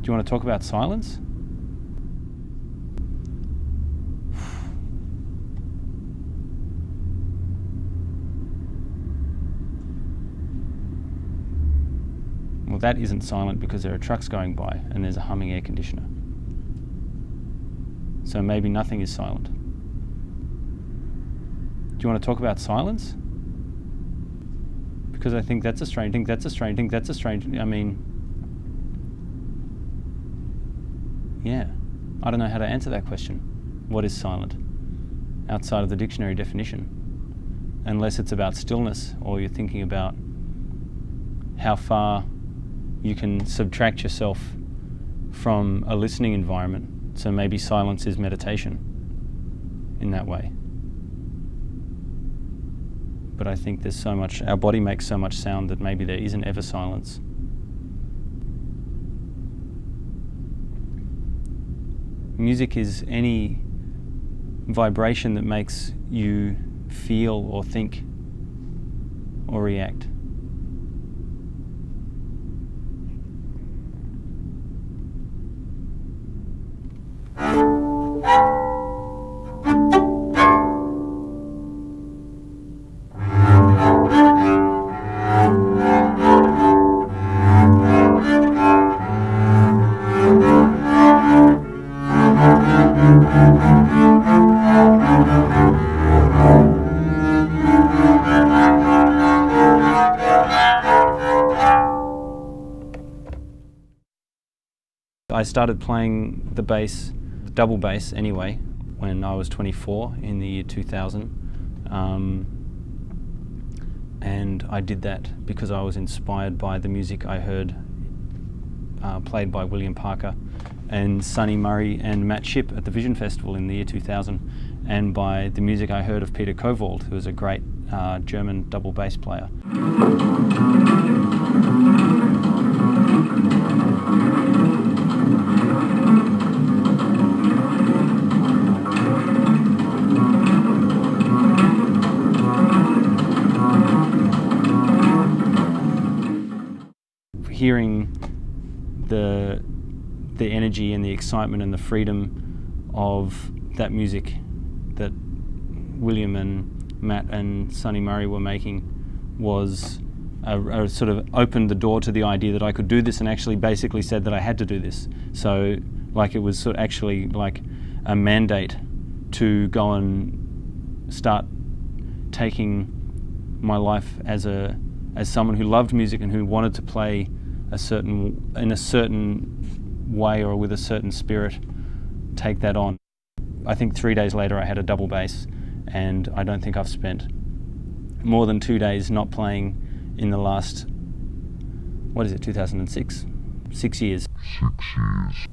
you want to talk about silence? Well, that isn't silent because there are trucks going by and there's a humming air conditioner. So maybe nothing is silent. Do you want to talk about silence? Because I think that's a strange thing, I mean, yeah. I don't know how to answer that question. What is silent? Outside of the dictionary definition. Unless it's about stillness, or you're thinking about how far you can subtract yourself from a listening environment. So maybe silence is meditation in that way. But I think there's so much, our body makes so much sound that maybe there isn't ever silence. Music is any vibration that makes you feel or think or react. I started playing the bass, double bass anyway, when I was 24 in the year 2000. And I did that because I was inspired by the music I heard played by William Parker and Sonny Murray and Matt Shipp at the Vision Festival in the year 2000, and by the music I heard of Peter Kowald, who was a great German double bass player. Hearing the energy and the excitement and the freedom of that music that William and Matt and Sonny Murray were making was sort of opened the door to the idea that I could do this, and actually basically said that I had to do this. So like it was sort of actually like a mandate to go and start taking my life as someone who loved music and who wanted to play in a certain way or with a certain spirit, take that on. I think 3 days later I had a double bass, and I don't think I've spent more than 2 days not playing in the last, 2006? 6 years. 6 years.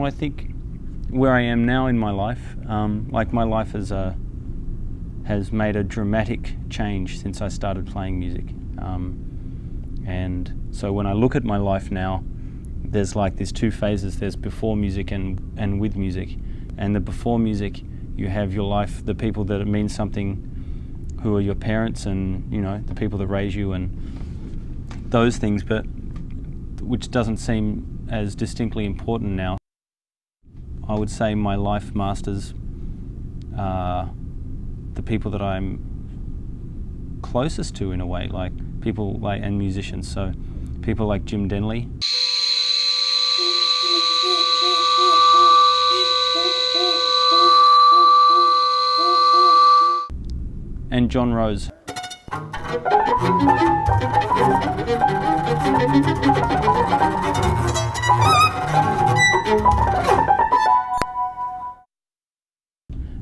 I think where I am now in my life, like my life has made a dramatic change since I started playing music. And so when I look at my life now, there's like these two phases. There's before music and with music. And the before music, you have your life, the people that it means something, who are your parents and, you know, the people that raise you and those things, but which doesn't seem as distinctly important now. I would say my life masters are the people that I'm closest to in a way, like people like, and musicians. So people like Jim Denley. And John Rose.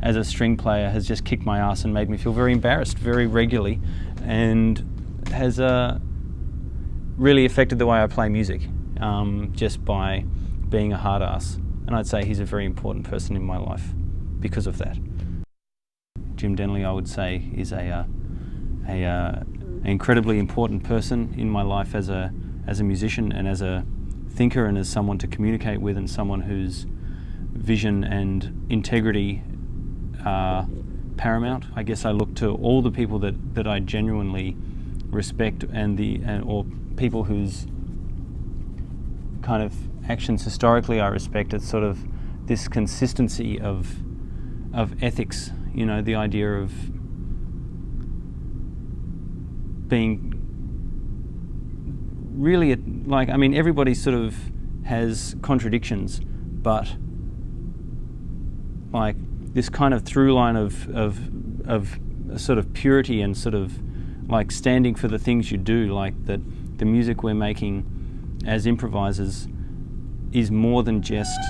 As a string player, has just kicked my ass and made me feel very embarrassed very regularly, and has really affected the way I play music, just by being a hard ass. And I'd say he's a very important person in my life because of that. Jim Denley, I would say, is an incredibly important person in my life as a musician and as a thinker and as someone to communicate with, and someone whose vision and integrity are paramount. I guess I look to all the people that I genuinely respect or people whose kind of actions historically I respect. It's sort of this consistency of ethics, you know, the idea of being really, like, I mean, everybody sort of has contradictions, but like this kind of through line of a sort of purity and sort of like standing for the things you do, like that the music we're making as improvisers is more than just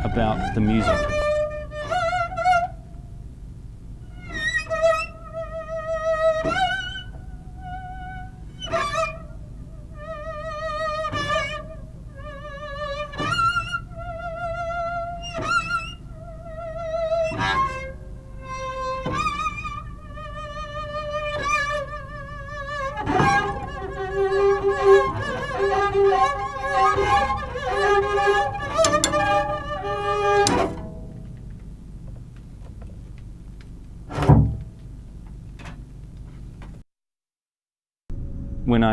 about the music.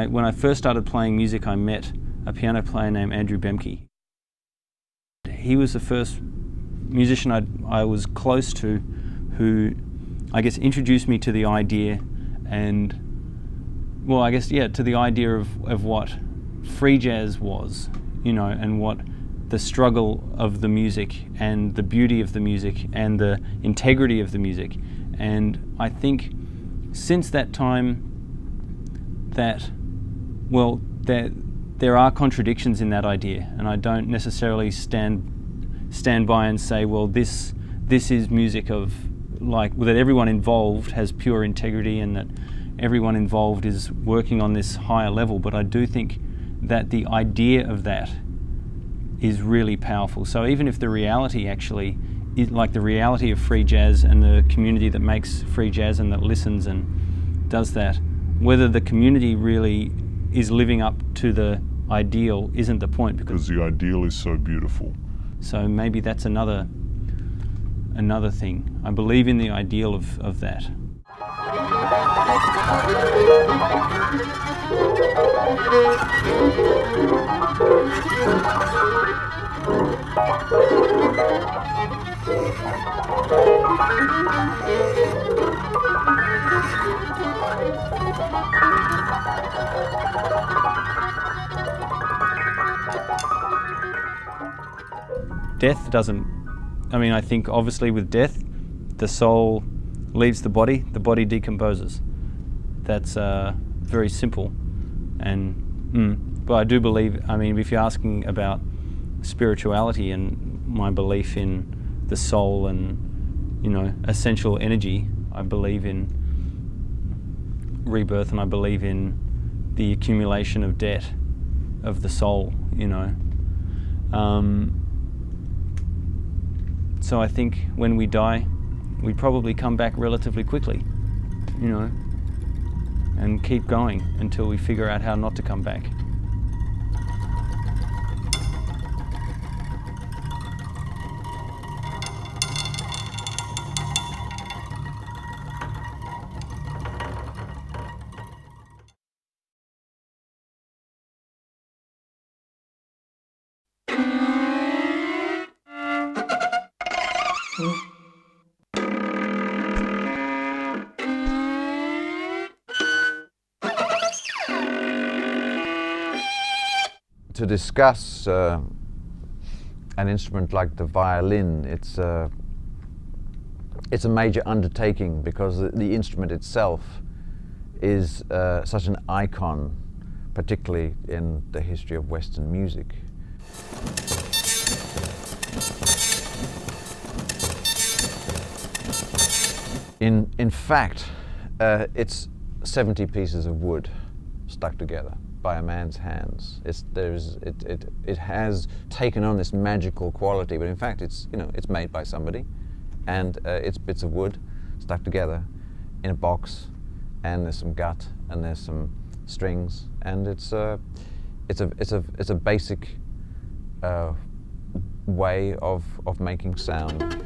When I first started playing music, I met a piano player named Andrew Bemke. He was the first musician I was close to who, I guess, introduced me to the idea and, well, I guess, yeah, to the idea of what free jazz was, you know, and what the struggle of the music and the beauty of the music and the integrity of the music. And I think since that time that, well, there are contradictions in that idea, and I don't necessarily stand by and say, well, this is music of, like, that everyone involved has pure integrity and that everyone involved is working on this higher level. But I do think that the idea of that is really powerful. So even if the reality actually is like the reality of free jazz and the community that makes free jazz and that listens and does that, whether the community really is living up to the ideal isn't the point, because the ideal is so beautiful. So maybe that's another thing. I believe in the ideal of that. Death doesn't, I mean, I think obviously with death, the soul leaves the body decomposes. That's very simple. And, but I do believe, I mean, if you're asking about spirituality and my belief in the soul and, you know, essential energy, I believe in rebirth and I believe in the accumulation of debt of the soul, you know. So I think when we die, we probably come back relatively quickly, you know, and keep going until we figure out how not to come back. To discuss an instrument like the violin, it's a major undertaking because the instrument itself is such an icon, particularly in the history of Western music. In fact, it's 70 pieces of wood stuck together by a man's hands. It has taken on this magical quality, but in fact it's made by somebody, and it's bits of wood stuck together in a box, and there's some gut and there's some strings, and it's a basic way of making sound.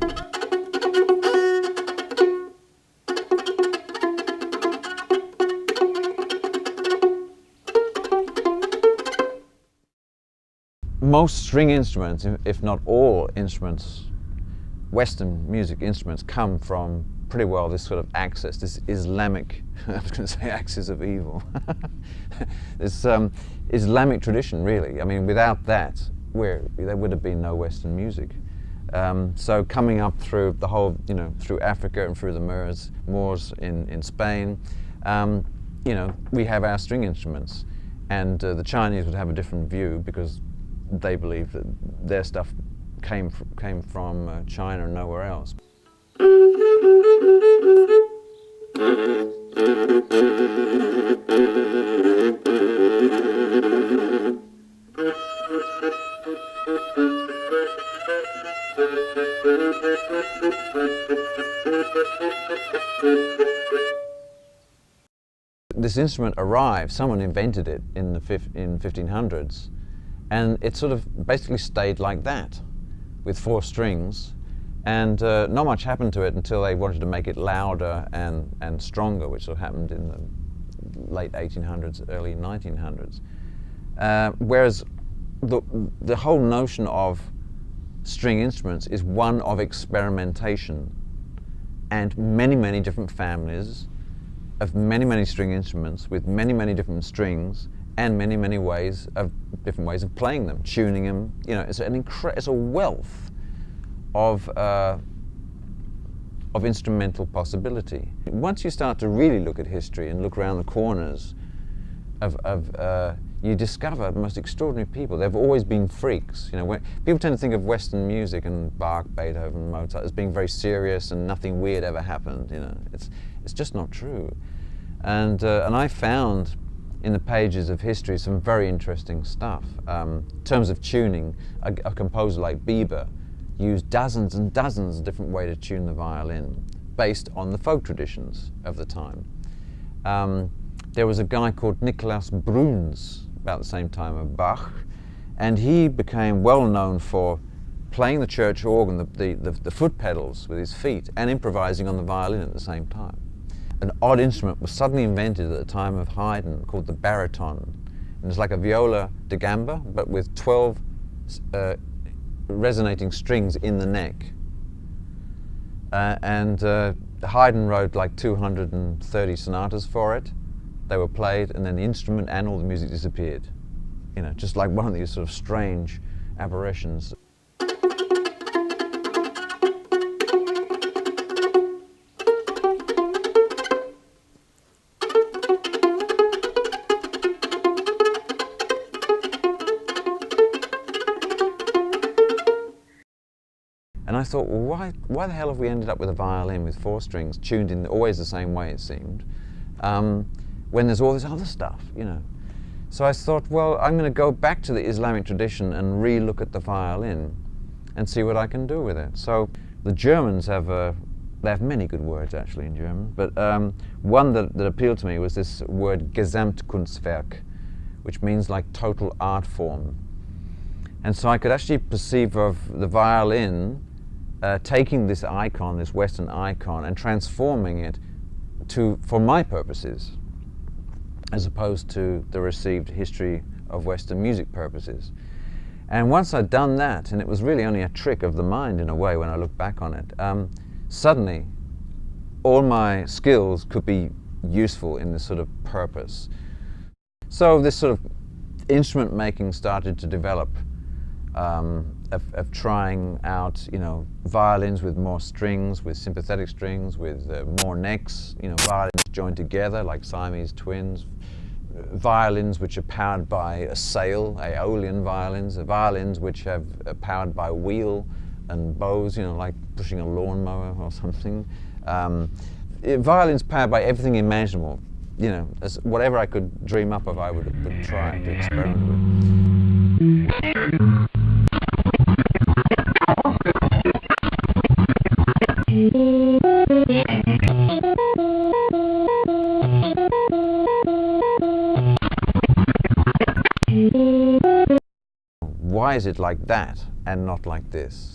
Most string instruments, if not all instruments, Western music instruments, come from pretty well this sort of axis, this Islamic, I was going to say axis of evil, this Islamic tradition, really. I mean, without that, there would have been no Western music. So coming up through the whole, through Africa and through the Moors in Spain, we have our string instruments, and the Chinese would have a different view because they believe that their stuff came from China and nowhere else. This instrument arrived, someone invented it in 1500s, and it sort of basically stayed like that, with 4 strings, and not much happened to it until they wanted to make it louder and stronger, which sort of happened in the late 1800s, early 1900s. Whereas the whole notion of string instruments is one of experimentation, and many different families of many string instruments with many different strings and many different ways of playing them, tuning them. It's a wealth of instrumental possibility. Once you start to really look at history and look around the corners you discover the most extraordinary people. They've always been freaks. People tend to think of Western music and Bach, Beethoven, Mozart as being very serious and nothing weird ever happened. It's just not true. And I found in the pages of history some very interesting stuff. In terms of tuning, a composer like Bieber used dozens and dozens of different ways to tune the violin based on the folk traditions of the time. There was a guy called Nicholas Bruns about the same time of Bach, and he became well known for playing the church organ, the foot pedals with his feet, and improvising on the violin at the same time. An odd instrument was suddenly invented at the time of Haydn called the baritone. It was like a viola da gamba, but with 12 resonating strings in the neck. Haydn wrote like 230 sonatas for it. They were played, and then the instrument and all the music disappeared. Just like one of these sort of strange apparitions. And I thought, well, why the hell have we ended up with a violin with 4 strings tuned in always the same way, it seemed, when there's all this other stuff, So I thought, well, I'm going to go back to the Islamic tradition and re-look at the violin and see what I can do with it. So the Germans have they have many good words actually in German, but one that appealed to me was this word Gesamtkunstwerk, which means like total art form. And so I could actually perceive of the violin taking this icon, this Western icon, and transforming it for my purposes, as opposed to the received history of Western music purposes. And once I'd done that, and it was really only a trick of the mind in a way when I look back on it, suddenly all my skills could be useful in this sort of purpose. So this sort of instrument making started to develop, of trying out, you know, violins with more strings, with sympathetic strings, with more necks, you know, violins joined together like Siamese twins, violins which are powered by a sail, Aeolian violins, violins which are powered by wheel and bows, you know, like pushing a lawnmower or something. Violins powered by everything imaginable, you know, whatever I could dream up of, I would try to experiment with. Why is it like that and not like this?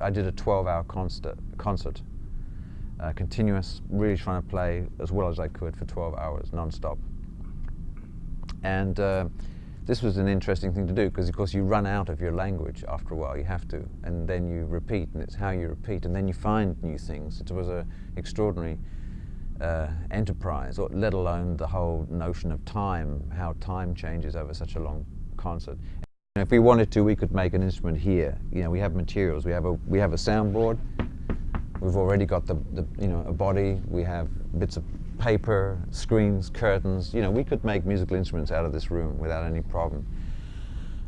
I did a 12-hour concert, continuous, really trying to play as well as I could for 12 hours, non-stop. And this was an interesting thing to do because, of course, you run out of your language after a while. You have to, and then you repeat, and it's how you repeat, and then you find new things. It was an extraordinary enterprise, let alone the whole notion of time, how time changes over such a long concert. If we wanted to, we could make an instrument here. You know, we have materials. We have a soundboard. We've already got the you know, a body. We have bits of paper, screens, curtains. You know, we could make musical instruments out of this room without any problem.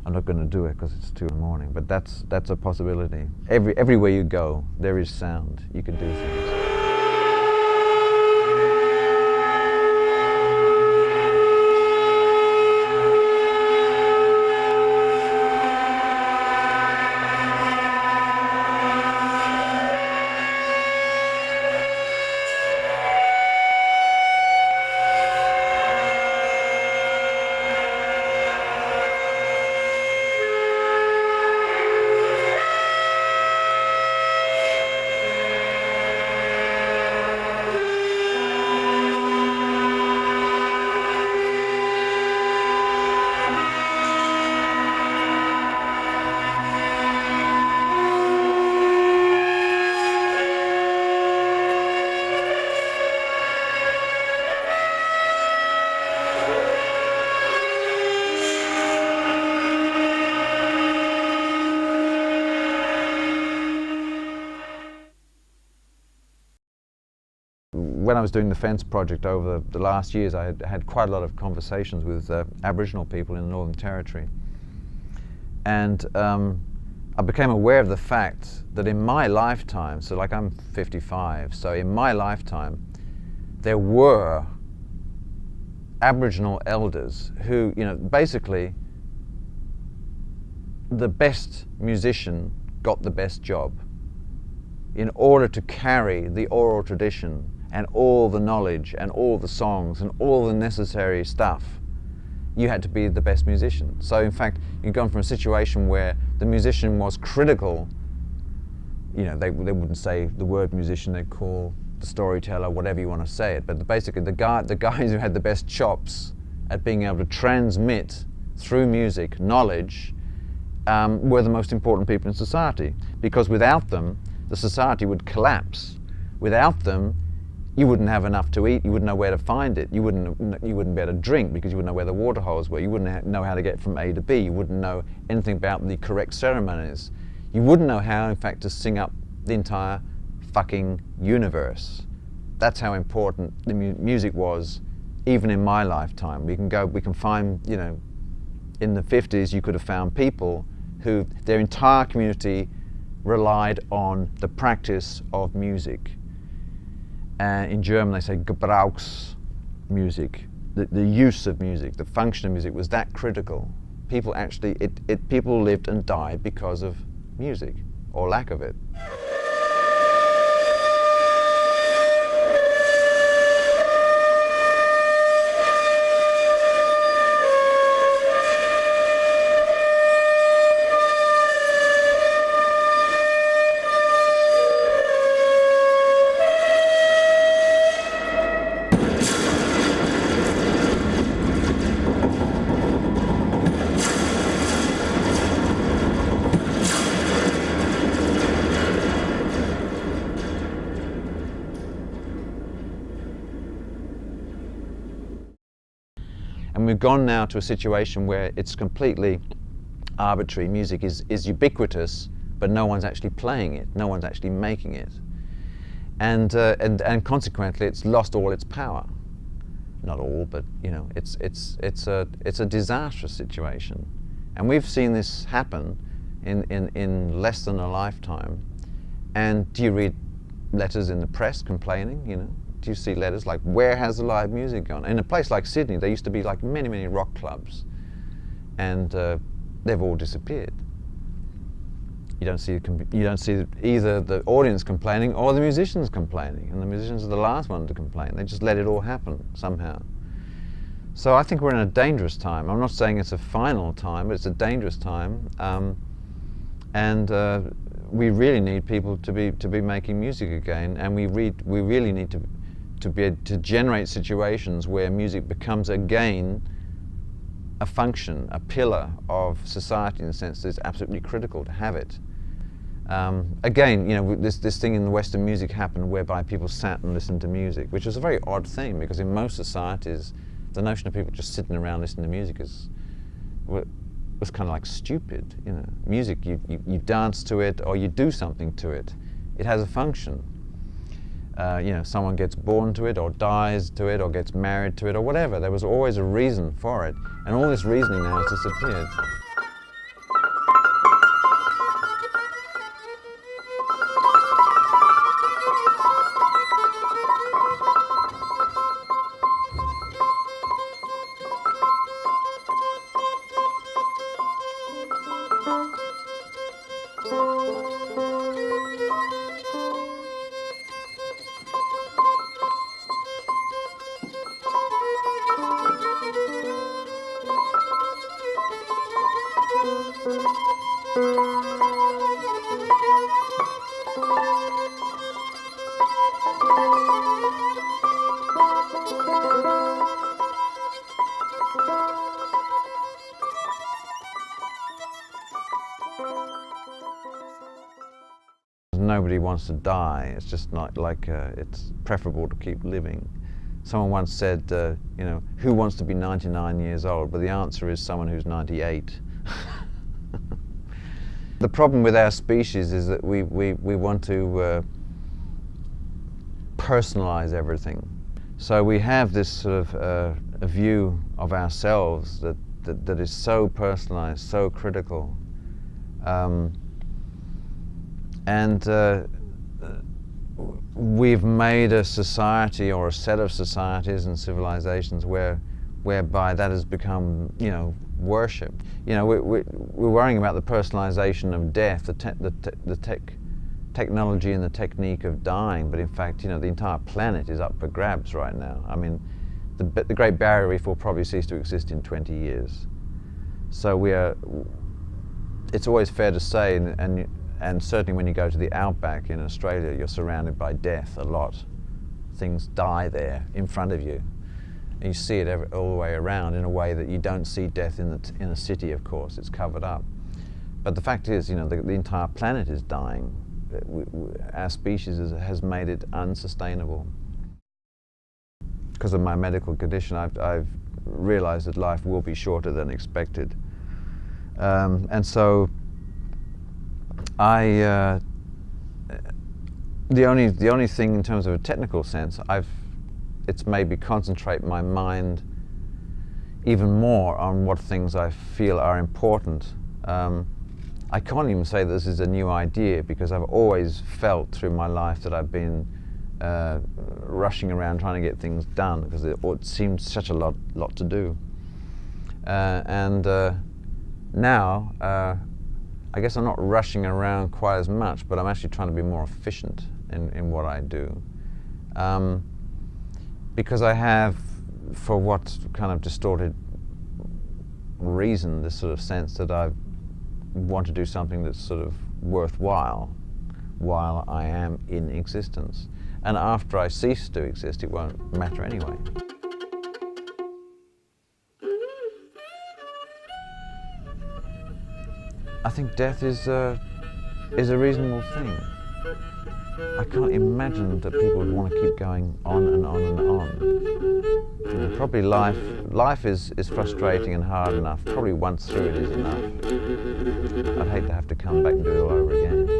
I'm not going to do it because it's 2 in the morning, but that's a possibility. Everywhere you go, there is sound. You can do things. When I was doing the Fence project over the last years, I had quite a lot of conversations with Aboriginal people in the Northern Territory. And I became aware of the fact that in my lifetime, so like I'm 55, so in my lifetime, there were Aboriginal elders who, you know, basically the best musician got the best job. In order to carry the oral tradition and all the knowledge and all the songs and all the necessary stuff, you had to be the best musician. So in fact, you've gone from a situation where the musician was critical, you know, they wouldn't say the word musician, they'd call the storyteller, whatever you want to say it, but basically the guys who had the best chops at being able to transmit through music knowledge were the most important people in society, because without them, the society would collapse. Without them, you wouldn't have enough to eat, you wouldn't know where to find it, you wouldn't be able to drink because you wouldn't know where the water holes were, you wouldn't know how to get from A to B, you wouldn't know anything about the correct ceremonies. You wouldn't know how, in fact, to sing up the entire fucking universe. That's how important the music was, even in my lifetime. We can find, you know, in the 50s you could have found people who, their entire community relied on the practice of music. And in German they say Gebrauchsmusik, the use of music, the function of music was that critical. People actually, people lived and died because of music, or lack of it. And we've gone now to a situation where it's completely arbitrary. Music is ubiquitous, but no one's actually playing it, no one's actually making it. And consequently it's lost all its power. Not all, but you know, it's a disastrous situation. And we've seen this happen in less than a lifetime. And do you read letters in the press complaining, you know? Do you see letters like, where has the live music gone? In a place like Sydney, there used to be like many rock clubs, and they've all disappeared. You don't see either the audience complaining or the musicians complaining, and the musicians are the last one to complain. They just let it all happen somehow. So I think we're in a dangerous time. I'm not saying it's a final time, but it's a dangerous time, and we really need people to be making music again, and we really need to be able to generate situations where music becomes again a function, a pillar of society, in the sense that it's absolutely critical to have it. Again, you know, this thing in the Western music happened whereby people sat and listened to music, which was a very odd thing, because in most societies the notion of people just sitting around listening to music was kind of like stupid. You know, music, you dance to it or you do something to it. It has a function. You know, someone gets born to it or dies to it or gets married to it or whatever. There was always a reason for it, and all this reasoning now has disappeared. Nobody wants to die. It's just not like it's preferable to keep living. Someone once said, you know, who wants to be 99 years old? But the answer is someone who's 98. The problem with our species is that we want to personalize everything. So we have this sort of a view of ourselves that is so personalized, so critical. And we've made a society or a set of societies and civilizations whereby that has become, you know, worshipped. You know, we're worrying about the personalization of death, the technology and the technique of dying, but in fact, you know, the entire planet is up for grabs right now. I mean, the Great Barrier Reef will probably cease to exist in 20 years. So it's always fair to say, and certainly when you go to the outback in Australia, you're surrounded by death a lot. Things die there in front of you. And you see it all the way around in a way that you don't see death in a city, of course. It's covered up. But the fact is, you know, the entire planet is dying. Our species has made it unsustainable. Because of my medical condition, I've realized that life will be shorter than expected. And so the only thing in terms of a technical sense, it's made me concentrate my mind even more on what things I feel are important. I can't even say this is a new idea, because I've always felt through my life that I've been rushing around trying to get things done, because it seemed such a lot to do. Now, I guess I'm not rushing around quite as much, but I'm actually trying to be more efficient in what I do. Because I have, for what kind of distorted reason, this sort of sense that I want to do something that's sort of worthwhile while I am in existence. And after I cease to exist, it won't matter anyway. I think death is a reasonable thing. I can't imagine that people would want to keep going on and on and on. And probably life is frustrating and hard enough. Probably once through it is enough. I'd hate to have to come back and do it all over again.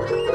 Thank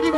you.